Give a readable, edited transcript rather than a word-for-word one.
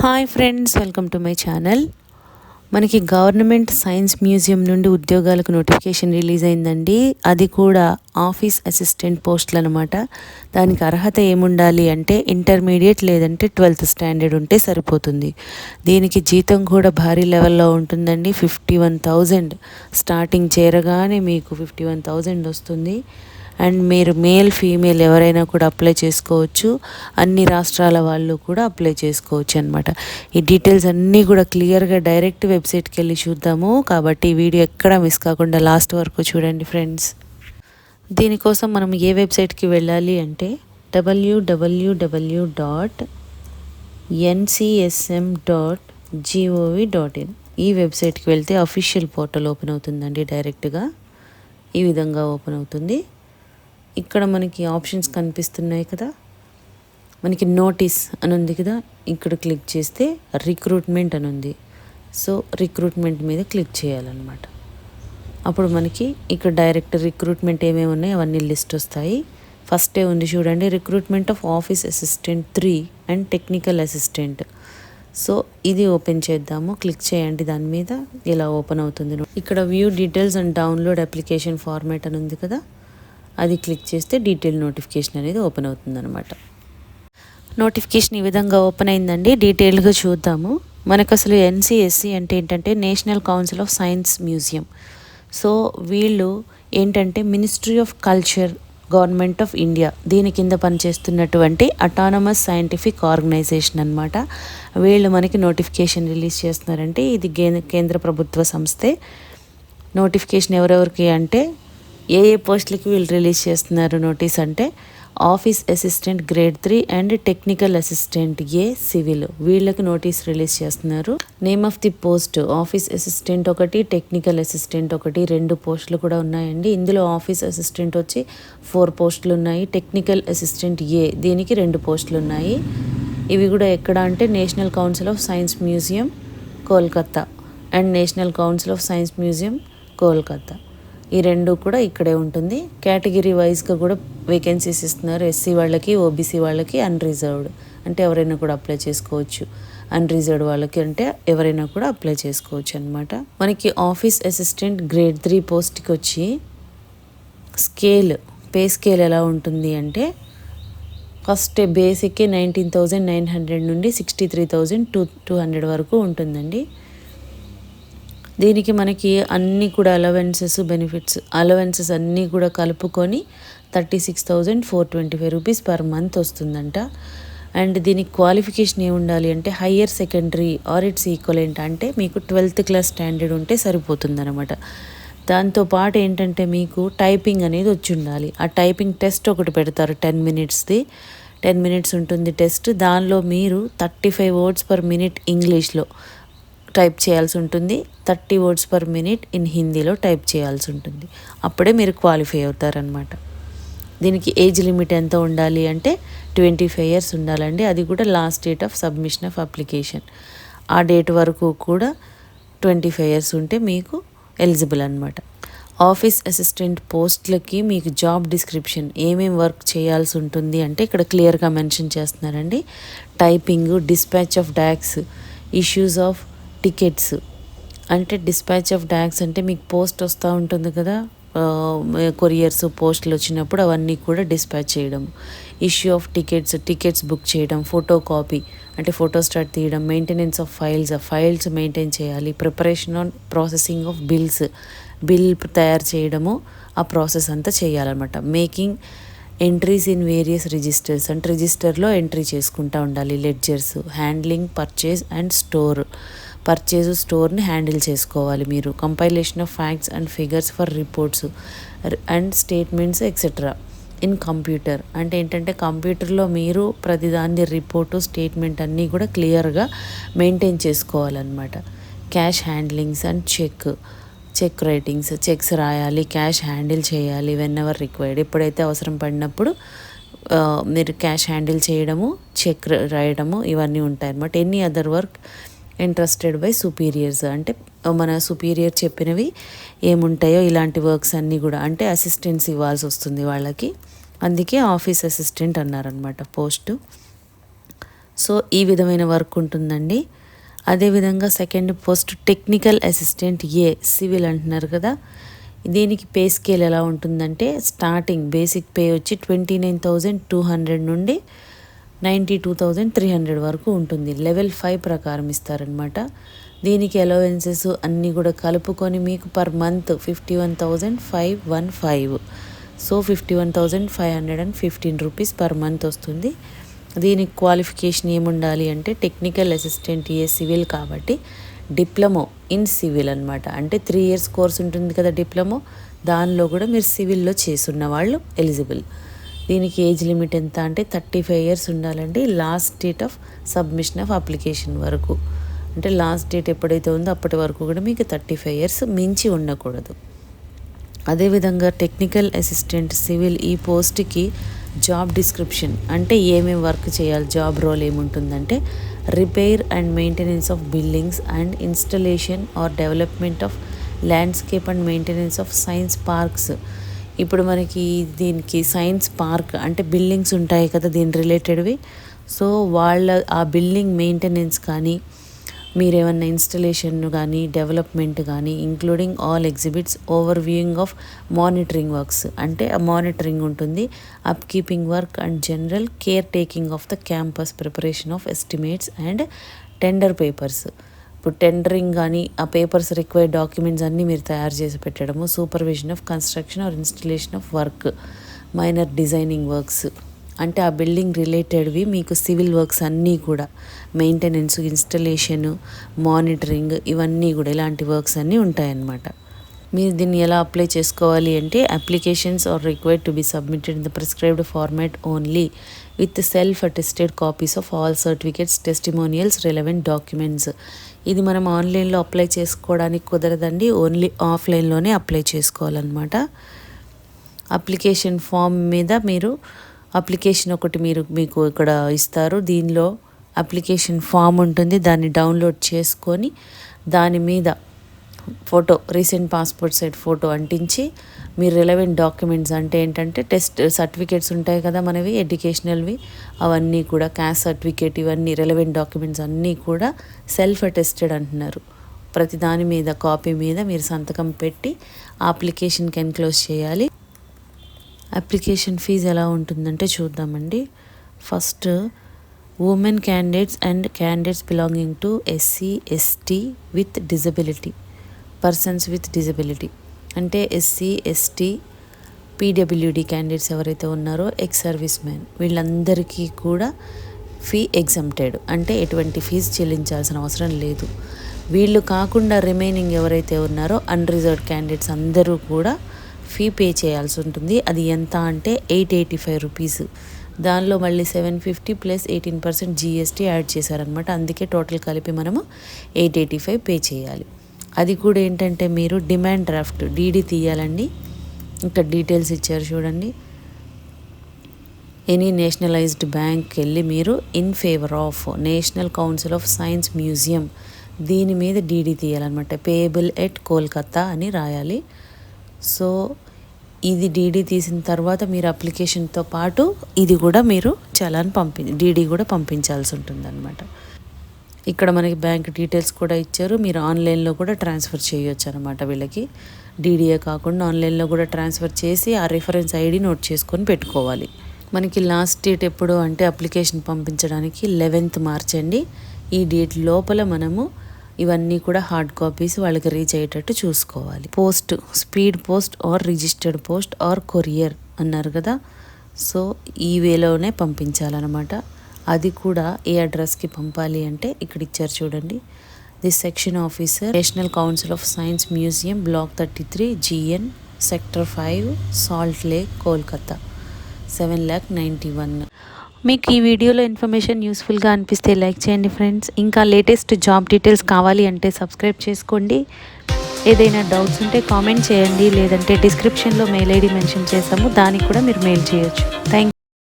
Hi friends, welcome to my channel. మనకి government science museum నుండి ఉద్యోగాలకు నోటిఫికేషన్ రిలీజ్ అయిందండి. అది కూడా ఆఫీస్ అసిస్టెంట్ పోస్టులు అనమాట. దానికి అర్హత ఏముండాలి అంటే ఇంటర్మీడియట్ లేదంటే 12th స్టాండర్డ్ ఉంటే సరిపోతుంది. దీనికి జీతం కూడా భారీ లెవెల్లో ఉంటుందండి. 51,000 స్టార్టింగ్ చేరగానే మీకు 51,000 వస్తుంది. అండ్ మీరు మేల్ ఫీమేల్ ఎవరైనా కూడా అప్లై చేసుకోవచ్చు. అన్ని రాష్ట్రాల వాళ్ళు కూడా అప్లై చేసుకోవచ్చు అనమాట. ఈ డీటెయిల్స్ అన్నీ కూడా క్లియర్గా డైరెక్ట్ వెబ్సైట్కి వెళ్ళి చూద్దాము. కాబట్టి ఈ వీడియో ఎక్కడా మిస్ కాకుండా లాస్ట్ వరకు చూడండి ఫ్రెండ్స్. దీనికోసం మనం ఏ వెబ్సైట్కి వెళ్ళాలి అంటే www.ncsm.gov.in ఈ వెబ్సైట్కి వెళ్తే అఫీషియల్ పోర్టల్ ఓపెన్ అవుతుందండి. డైరెక్ట్గా ఈ విధంగా ఓపెన్ అవుతుంది. ఇక్కడ మనకి ఆప్షన్స్ కనిపిస్తున్నాయి కదా, మనకి నోటీస్ అని ఉంది కదా, ఇక్కడ క్లిక్ చేస్తే రిక్రూట్మెంట్ అని ఉంది. సో రిక్రూట్మెంట్ మీద క్లిక్ చేయాలన్నమాట. అప్పుడు మనకి ఇక్కడ డైరెక్ట్ రిక్రూట్మెంట్ ఏమేమి ఉన్నాయో అవన్నీ లిస్ట్ వస్తాయి. ఫస్టే ఉంది చూడండి, recruitment of office assistant 3 and technical assistant. So ఇది ఓపెన్ చేద్దాము. క్లిక్ చేయండి దాని మీద. ఇలా ఓపెన్ అవుతుంది. ఇక్కడ view details and download application format అని ఉంది కదా, అది క్లిక్ చేస్తే డీటెయిల్ నోటిఫికేషన్ అనేది ఓపెన్ అవుతుందన్నమాట. నోటిఫికేషన్ ఈ విధంగా ఓపెన్ అయిందండి. డీటెయిల్గా చూద్దాము. మనకు అసలు ఎన్సిఎస్సి అంటే ఏంటంటే national council of science museum. So వీళ్ళు ఏంటంటే ministry of culture, government of India దీని కింద పనిచేస్తున్నటువంటి అటానమస్ సైంటిఫిక్ ఆర్గనైజేషన్ అనమాట. వీళ్ళు మనకి నోటిఫికేషన్ రిలీజ్ చేస్తున్నారంటే ఇది కేంద్ర ప్రభుత్వ సంస్థే. నోటిఫికేషన్ ఎవరెవరికి అంటే ఏ పోస్టులకి వీళ్ళు రిలీజ్ చేస్తున్నారు నోటీస్ అంటే office assistant grade 3 and technical assistant A civil, వీళ్ళకి నోటీస్ రిలీజ్ చేస్తున్నారు. Name of the post office assistant 1, technical assistant 1, 2 పోస్టులు కూడా ఉన్నాయండి. ఇందులో ఆఫీస్ అసిస్టెంట్ వచ్చి 4 పోస్టులు ఉన్నాయి. టెక్నికల్ అసిస్టెంట్ ఏ దీనికి 2 పోస్టులు ఉన్నాయి. ఇవి కూడా ఎక్కడ అంటే national council of science museum Kolkata and national council of science museum Kolkata, ఈ 2 కూడా ఇక్కడే ఉంటుంది. కేటగిరీ వైజ్గా కూడా వేకెన్సీస్ ఇస్తున్నారు. ఎస్సీ వాళ్ళకి, ఓబీసీ వాళ్ళకి, అన్రిజర్వ్డ్ అంటే ఎవరైనా కూడా అప్లై చేసుకోవచ్చు. అన్రిజర్వ్డ్ వాళ్ళకి అంటే ఎవరైనా కూడా అప్లై చేసుకోవచ్చు అనమాట. మనకి ఆఫీస్ అసిస్టెంట్ గ్రేడ్ 3 పోస్ట్కి వచ్చి పే స్కేల్ ఎలా ఉంటుంది అంటే ఫస్ట్ బేసిక్కి 19,900 నుండి 63,200 వరకు ఉంటుందండి. దీనికి మనకి అన్నీ కూడా అలవెన్సెస్ అన్నీ కూడా కలుపుకొని 36,425 రూపీస్ పర్ మంత్ వస్తుందంట. అండ్ దీనికి క్వాలిఫికేషన్ ఏముండాలి అంటే higher secondary are it's equivalent అంటే మీకు 12th క్లాస్ స్టాండర్డ్ ఉంటే సరిపోతుందన్నమాట. దాంతోపాటు ఏంటంటే మీకు టైపింగ్ అనేది వచ్చి ఉండాలి. ఆ టైపింగ్ టెస్ట్ ఒకటి పెడతారు 10 మినిట్స్ ఉంటుంది టెస్ట్. దానిలో మీరు 35 words per minute ఇంగ్లీష్లో టైప్ చేయాల్సి ఉంటుంది. 30 words per minute ఇన్ హిందీలో టైప్ చేయాల్సి ఉంటుంది. అప్పుడే మీరు క్వాలిఫై అవుతారనమాట. దీనికి ఏజ్ లిమిట్ ఎంత ఉండాలి అంటే 25 years ఉండాలండి. అది కూడా last date of submission of application. ఆ డేట్ వరకు కూడా 25 years ఉంటే మీకు ఎలిజిబుల్ అనమాట. ఆఫీస్ అసిస్టెంట్ పోస్ట్లకి మీకు జాబ్ డిస్క్రిప్షన్ ఏమేమి వర్క్ చేయాల్సి ఉంటుంది అంటే ఇక్కడ క్లియర్గా మెన్షన్ చేస్తున్నారండి. Typing, dispatch of docs, issues of tickets అంటే డిస్పాచ్ ఆఫ్ డాక్స్ అంటే మీకు పోస్ట్ వస్తూ ఉంటుంది కదా, కొరియర్స్ పోస్టులు వచ్చినప్పుడు అవన్నీ కూడా డిస్పాచ్ చేయడం. ఇష్యూ ఆఫ్ టికెట్స్ బుక్ చేయడం. ఫోటో కాపీ అంటే ఫోటోస్టాట్ తీయడం. మెయింటెనెన్స్ ఆఫ్ ఫైల్స్ మెయింటైన్ చేయాలి. Preparation on processing of bill తయారు చేయడము, ఆ ప్రాసెస్ అంతా చేయాలన్నమాట. Making entries in various registers అంటే రిజిస్టర్లో ఎంట్రీ చేసుకుంటూ ఉండాలి. లెడ్జర్స్, హ్యాండ్లింగ్ పర్చేజ్ అండ్ స్టోర్ని హ్యాండిల్ చేసుకోవాలి మీరు. Compilation of facts and figures for reports and statements etcetera in computer అంటే ఏంటంటే కంప్యూటర్లో మీరు ప్రతిదాన్ని రిపోర్టు, స్టేట్మెంట్ అన్నీ కూడా క్లియర్గా మెయింటైన్ చేసుకోవాలన్నమాట. Cash handlings and cheque writings, cheques రాయాలి, క్యాష్ హ్యాండిల్ చేయాలి వెన్ ఎవర్ రిక్వైర్డ్. ఎప్పుడైతే అవసరం పడినప్పుడు మీరు క్యాష్ హ్యాండిల్ చేయడము, చెక్ రాయడము ఇవన్నీ ఉంటాయన్నమాట. Any other work interested by superiors అంటే మన సుపీరియర్ చెప్పినవి ఏముంటాయో ఇలాంటి వర్క్స్ అన్నీ కూడా అంటే అసిస్టెన్స్ ఇవ్వాల్సి వస్తుంది వాళ్ళకి. అందుకే ఆఫీస్ అసిస్టెంట్ అన్నారనమాట పోస్టు. సో ఈ విధమైన వర్క్ ఉంటుందండి. అదేవిధంగా సెకండ్ పోస్ట్ టెక్నికల్ అసిస్టెంట్ ఏ సివిల్ అంటున్నారు కదా, దీనికి పే స్కేల్ ఎలా ఉంటుందంటే స్టార్టింగ్ బేసిక్ పే వచ్చి 29,200 నుండి 92,300 వరకు ఉంటుంది. లెవెల్ 5 ప్రకారం ఇస్తారనమాట. దీనికి అలవెన్సెస్ అన్నీ కూడా కలుపుకొని మీకు per month 51,515. So 51,515 rupees per month వస్తుంది. దీనికి క్వాలిఫికేషన్ ఏముండాలి అంటే టెక్నికల్ అసిస్టెంట్ ఏ సివిల్ కాబట్టి డిప్లొమో ఇన్ సివిల్ అనమాట. అంటే 3 years కోర్స్ ఉంటుంది కదా డిప్లొమో, దానిలో కూడా మీరు సివిల్లో చేసున్న వాళ్ళు ఎలిజిబుల్. దీనికి ఏజ్ లిమిట్ ఎంత అంటే 35 years ఉండాలండి. Last date of submission of application వరకు, అంటే లాస్ట్ డేట్ ఎప్పుడైతే ఉందో అప్పటి వరకు కూడా మీకు 35 years మించి ఉండకూడదు. అదేవిధంగా టెక్నికల్ అసిస్టెంట్ సివిల్ ఈ పోస్ట్కి జాబ్ డిస్క్రిప్షన్ అంటే ఏమేమి వర్క్ చేయాలి, జాబ్ రోల్ ఏముంటుందంటే repair and maintenance of buildings and installation are development of landscape and maintenance of science parks. ఇప్పుడు మనకి దీనికి సైన్స్ పార్క్ అంటే బిల్డింగ్స్ ఉంటాయి కదా దీని రిలేటెడ్వి. సో వాళ్ళ ఆ బిల్డింగ్ మెయింటెనెన్స్ కానీ, మీరేమన్నా ఇన్స్టలేషన్ కానీ డెవలప్మెంట్ కానీ including all exhibits, over viewing of monitoring works అంటే ఆ మానిటరింగ్ ఉంటుంది, up keeping work and general care taking of the campus, preparation of estimates and tender papers. ఇప్పుడు టెండరింగ్ కానీ ఆ పేపర్స్ రిక్వైర్డ్ డాక్యుమెంట్స్ అన్నీ మీరు తయారు చేసి పెట్టడము, supervision of construction or installation of work, minor designing works అంటే ఆ బిల్డింగ్ రిలేటెడ్వి మీకు సివిల్ వర్క్స్ అన్నీ కూడా మెయింటెనెన్స్, ఇన్స్టలేషను, మానిటరింగ్ ఇవన్నీ కూడా ఇలాంటి వర్క్స్ అన్నీ ఉంటాయన్నమాట. మీరు దీన్ని ఎలా అప్లై చేసుకోవాలి అంటే applications are required to be submitted in the prescribed format only with self attested copies of all certificates, testimonials, relevant documents. ఇది మనం ఆన్లైన్లో అప్లై చేసుకోవడానికి కుదరదండి, ఓన్లీ ఆఫ్లైన్లోనే అప్లై చేసుకోవాలన్నమాట. అప్లికేషన్ ఫామ్ మీద మీరు అప్లికేషన్ ఒకటి మీకు ఇక్కడ ఇస్తారు. దీనిలో అప్లికేషన్ ఫామ్ ఉంటుంది, దాన్ని డౌన్లోడ్ చేసుకొని దాని మీద photo, recent passport size photo అంటించి మీరు రిలవెంట్ డాక్యుమెంట్స్ అంటే ఏంటంటే టెస్ట్ సర్టిఫికేట్స్ ఉంటాయి కదా మనవి ఎడ్యుకేషనల్వి, అవన్నీ కూడా క్యాస్ట్ సర్టిఫికేట్, ఇవన్నీ రిలవెంట్ డాక్యుమెంట్స్ అన్నీ కూడా సెల్ఫ్ అటెస్టెడ్ అంటున్నారు. ప్రతి దాని మీద కాపీ మీద మీరు సంతకం పెట్టి అప్లికేషన్కి ఎన్క్లోజ్ చేయాలి. అప్లికేషన్ ఫీజు ఎలా ఉంటుందంటే చూద్దామండి. First women candidates and candidates belonging to SC, ST with disability, persons with disability అంటే ఎస్సీ, ఎస్టీ, పీడబ్ల్యూడి క్యాండిడేట్స్ ఎవరైతే ఉన్నారో, ఎక్స్ సర్వీస్ మ్యాన్, వీళ్ళందరికీ కూడా ఫీ ఎగ్జంప్టెడ్ అంటే ఎటువంటి ఫీజు చెల్లించాల్సిన అవసరం లేదు. వీళ్ళు కాకుండా రిమైనింగ్ ఎవరైతే ఉన్నారో అన్రిజర్వ్డ్ క్యాండిడేట్స్ అందరూ కూడా ఫీ పే చేయాల్సి ఉంటుంది. అది ఎంత అంటే 885 రూపీస్. దానిలో మళ్ళీ 750 ప్లస్ 18% జీఎస్టీ యాడ్ చేశారనమాట. అందుకే టోటల్ కలిపి మనము 885 పే చేయాలి. అది కూడా ఏంటంటే మీరు డిమాండ్ డ్రాఫ్ట్ డీడీ తీయాలండి. ఇంకా డీటెయిల్స్ ఇచ్చారు చూడండి. ఎనీ నేషనలైజ్డ్ బ్యాంక్కి వెళ్ళి మీరు in favour of national council of science museum దీని మీద డీడీ తీయాలన్నమాట. పేయబుల్ ఎట్ కోల్కతా అని రాయాలి. సో ఇది డీడీ తీసిన తర్వాత మీరు అప్లికేషన్తో పాటు ఇది కూడా మీరు చలాన్ డీడీ కూడా పంపించాల్సి ఉంటుంది అనమాట. ఇక్కడ మనకి బ్యాంక్ డీటెయిల్స్ కూడా ఇచ్చారు. మీరు ఆన్లైన్లో కూడా ట్రాన్స్ఫర్ చేయొచ్చు అనమాట. వీళ్ళకి డీడీఏ కాకుండా ఆన్లైన్లో కూడా ట్రాన్స్ఫర్ చేసి ఆ రిఫరెన్స్ ఐడి నోట్ చేసుకొని పెట్టుకోవాలి. మనకి లాస్ట్ డేట్ ఎప్పుడు అంటే అప్లికేషన్ పంపించడానికి 11th March అండి. ఈ డేట్ లోపల మనము ఇవన్నీ కూడా హార్డ్ కాపీస్ వాళ్ళకి రీచ్ అయ్యేటట్టు చూసుకోవాలి. Post, speed post or registered post or courier అన్నారు కదా, సో ఈ వేలోనే పంపించాలన్నమాట. అది కూడా ఏ అడ్రస్కి పంపాలి అంటే ఇక్కడ ఇచ్చారు చూడండి. The section officer, national council of science museum, block 33, GN, sector 5, salt lake, Kolkata, 7,91,000. మీకు ఈ వీడియోలో ఇన్ఫర్మేషన్ యూస్ఫుల్గా అనిపిస్తే లైక్ చేయండి ఫ్రెండ్స్. ఇంకా లేటెస్ట్ జాబ్ డీటెయిల్స్ కావాలి అంటే సబ్స్క్రైబ్ చేసుకోండి. ఏదైనా డౌట్స్ ఉంటే కామెంట్ చేయండి, లేదంటే డిస్క్రిప్షన్లో మెయిల్ ఐడి మెన్షన్ చేసాము, దానికి కూడా మీరు మెయిల్ చేయొచ్చు. థ్యాంక్